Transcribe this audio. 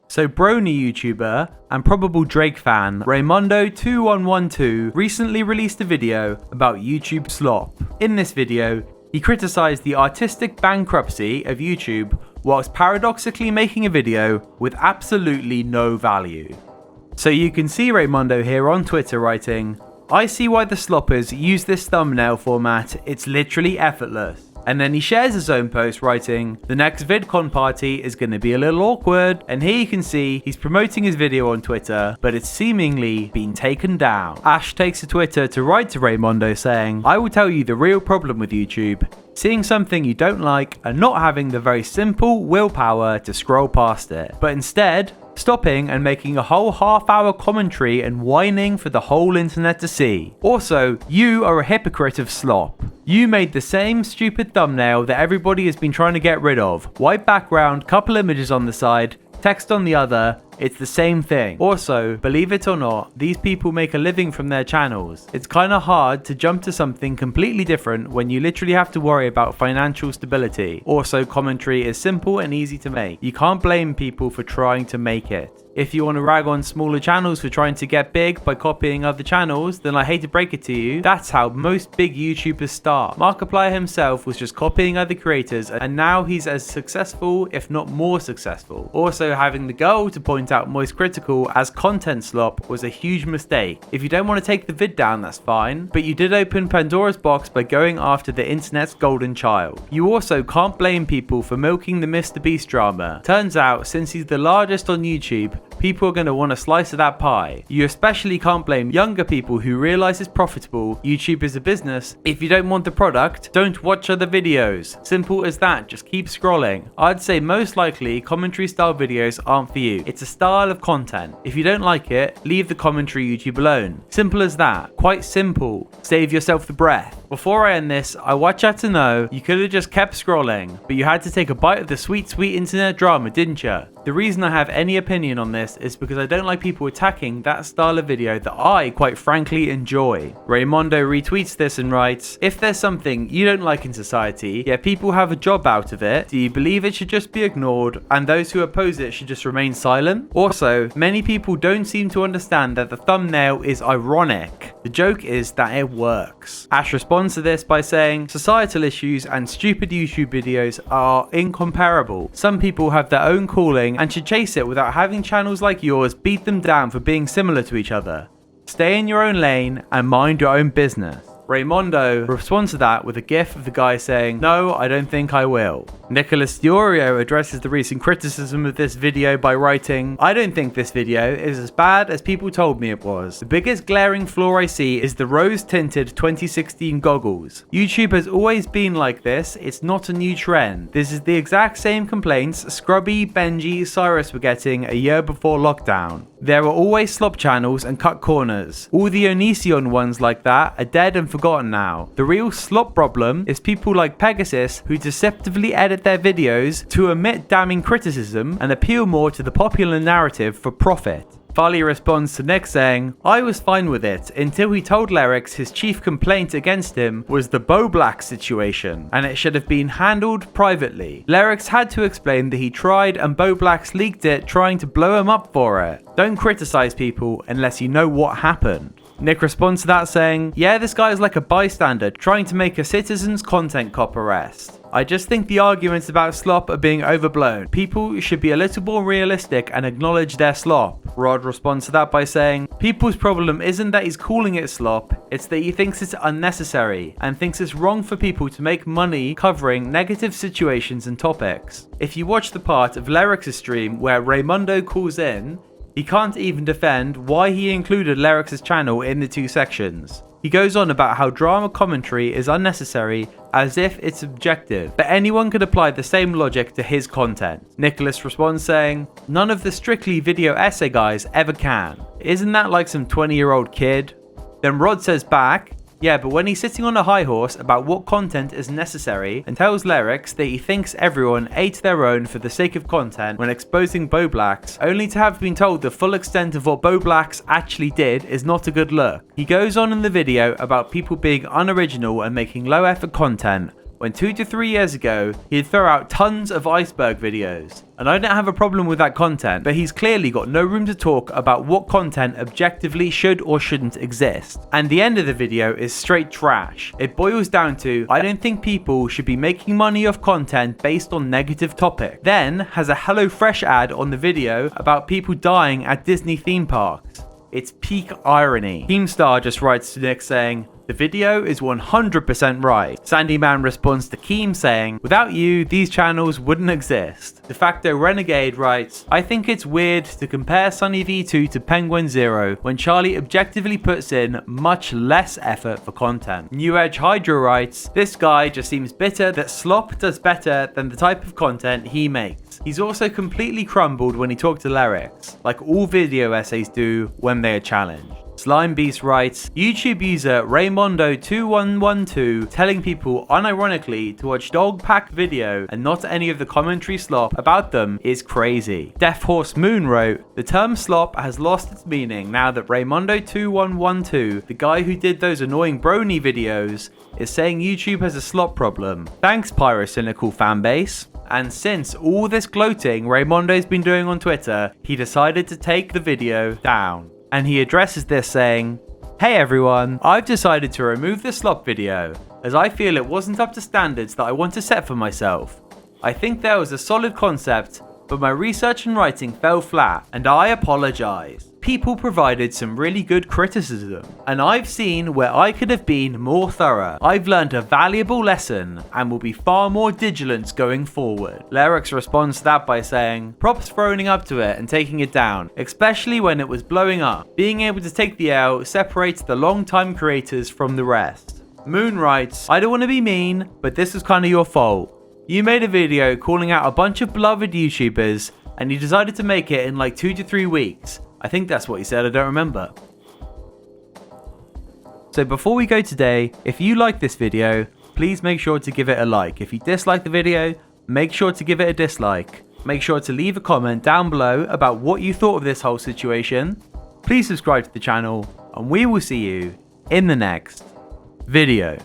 So brony YouTuber and probable Drake fan Raymundo2112 recently released a video about YouTube Slop. In this video, he criticised the artistic bankruptcy of YouTube whilst paradoxically making a video with absolutely no value. So you can see Raymundo here on Twitter writing, "I see why the sloppers use this thumbnail format, it's literally effortless." And then he shares his own post writing, "The next VidCon party is going to be a little awkward." And here you can see he's promoting his video on Twitter, but it's seemingly been taken down. Ash takes to Twitter to write to Raymundo saying, "I will tell you the real problem with YouTube. Seeing something you don't like and not having the very simple willpower to scroll past it, but instead stopping and making a whole half-hour commentary and whining for the whole internet to see. Also, you are a hypocrite of Slop. You made the same stupid thumbnail that everybody has been trying to get rid of. White background, couple images on the side, text on the other. It's the same thing. Also, believe it or not, these people make a living from their channels. It's kinda hard to jump to something completely different when you literally have to worry about financial stability. Also, commentary is simple and easy to make. You can't blame people for trying to make it. If you want to rag on smaller channels for trying to get big by copying other channels, then I hate to break it to you, that's how most big YouTubers start. Markiplier himself was just copying other creators, and now he's as successful, if not more successful. Also, having the goal to point out Moist Critical as content slop was a huge mistake. If you don't want to take the vid down, that's fine, but you did open Pandora's box by going after the internet's golden child. You also can't blame people for milking the MrBeast drama. Turns out, since he's the largest on YouTube, people are going to want a slice of that pie. You especially can't blame younger people who realize it's profitable. YouTube is a business. If you don't want the product, don't watch other videos. Simple as that, just keep scrolling. I'd say most likely commentary style videos aren't for you. It's a style of content. If you don't like it, leave the commentary YouTube alone. Simple as that. Quite simple. Save yourself the breath. Before I end this, I want you to know you could have just kept scrolling, but you had to take a bite of the sweet internet drama, didn't you? The reason I have any opinion on this is because I don't like people attacking that style of video that I, quite frankly, enjoy. Raymundo retweets this and writes, "If there's something you don't like in society, yet people have a job out of it, do you believe it should just be ignored and those who oppose it should just remain silent? Also, many people don't seem to understand that the thumbnail is ironic. The joke is that it works." Ash responds to this by saying, "Societal issues and stupid YouTube videos are incomparable. Some people have their own calling and should chase it without having channels like yours beat them down for being similar to each other. Stay in your own lane and mind your own business." Raymundo responds to that with a gif of the guy saying, "No, I don't think I will." Nicholas Diorio addresses the recent criticism of this video by writing, "I don't think this video is as bad as people told me it was. The biggest glaring flaw I see is the rose-tinted 2016 goggles. YouTube has always been like this, it's not a new trend. This is the exact same complaints Scrubby, Benji, Cyrus were getting a year before lockdown. There are always slop channels and cut corners. All the Onision ones like that are dead and forgotten now. The real slop problem is people like Pegasus who deceptively edit their videos to omit damning criticism and appeal more to the popular narrative for profit." Farley responds to Nick saying, "I was fine with it until he told Lerix his chief complaint against him was the Bo Black situation and it should have been handled privately. Lerix had to explain that he tried and Bo Blacks leaked it trying to blow him up for it. Don't criticize people unless you know what happened." Nick responds to that saying, "Yeah, this guy is like a bystander trying to make a citizen's content cop arrest. I just think the arguments about slop are being overblown. People should be a little more realistic and acknowledge their slop." Rod responds to that by saying, "People's problem isn't that he's calling it slop, it's that he thinks it's unnecessary and thinks it's wrong for people to make money covering negative situations and topics. If you watch the part of Lerix's stream where Raymundo calls in, he can't even defend why he included Lerix's channel in the two sections. He goes on about how drama commentary is unnecessary as if it's objective, but anyone could apply the same logic to his content." Nicholas responds saying, "None of the strictly video essay guys ever can. Isn't that like some 20-year-old kid?" Then Rod says back, "Yeah, but when he's sitting on a high horse about what content is necessary and tells Lerix that he thinks everyone ate their own for the sake of content when exposing Bo Blacks, only to have been told the full extent of what Bo Blacks actually did is not a good look. He goes on in the video about people being unoriginal and making low effort content when 2 to 3 years ago, he'd throw out tons of iceberg videos. And I don't have a problem with that content, but he's clearly got no room to talk about what content objectively should or shouldn't exist. And the end of the video is straight trash. It boils down to, I don't think people should be making money off content based on negative topics. Then has a HelloFresh ad on the video about people dying at Disney theme parks. It's peak irony. Keemstar just writes to Nick saying, the video is 100% right. Sandyman responds to Keem saying, without you, these channels wouldn't exist. De facto Renegade writes, I think it's weird to compare Sunny V2 to Penguin Zero when Charlie objectively puts in much less effort for content. New Edge Hydra writes, this guy just seems bitter that Slop does better than the type of content he makes. He's also completely crumbled when he talked to lyrics, like all video essays do when they are challenged. Slime Beast writes, YouTube user Raymundo2112 telling people unironically to watch Dog Pack video and not any of the commentary slop about them is crazy. Deaf Horse Moon wrote, the term slop has lost its meaning now that Raymundo2112, the guy who did those annoying brony videos, is saying YouTube has a slop problem. Thanks Pyrocynical fanbase. And since all this gloating Raymondo's been doing on Twitter, he decided to take the video down. And he addresses this saying, hey everyone, I've decided to remove the slop video, as I feel it wasn't up to standards that I want to set for myself. I think there was a solid concept, but my research and writing fell flat, and I apologize. People provided some really good criticism, and I've seen where I could have been more thorough. I've learned a valuable lesson, and will be far more vigilant going forward. Lyrics responds to that by saying, props for owning up to it and taking it down, especially when it was blowing up. Being able to take the L separates the long-time creators from the rest. Moon writes, I don't want to be mean, but this was kind of your fault. You made a video calling out a bunch of beloved YouTubers, and you decided to make it in like 2 to 3 weeks. I think that's what he said, I don't remember. So before we go today, if you like this video, please make sure to give it a like. If you dislike the video, make sure to give it a dislike. Make sure to leave a comment down below about what you thought of this whole situation. Please subscribe to the channel, and we will see you in the next video.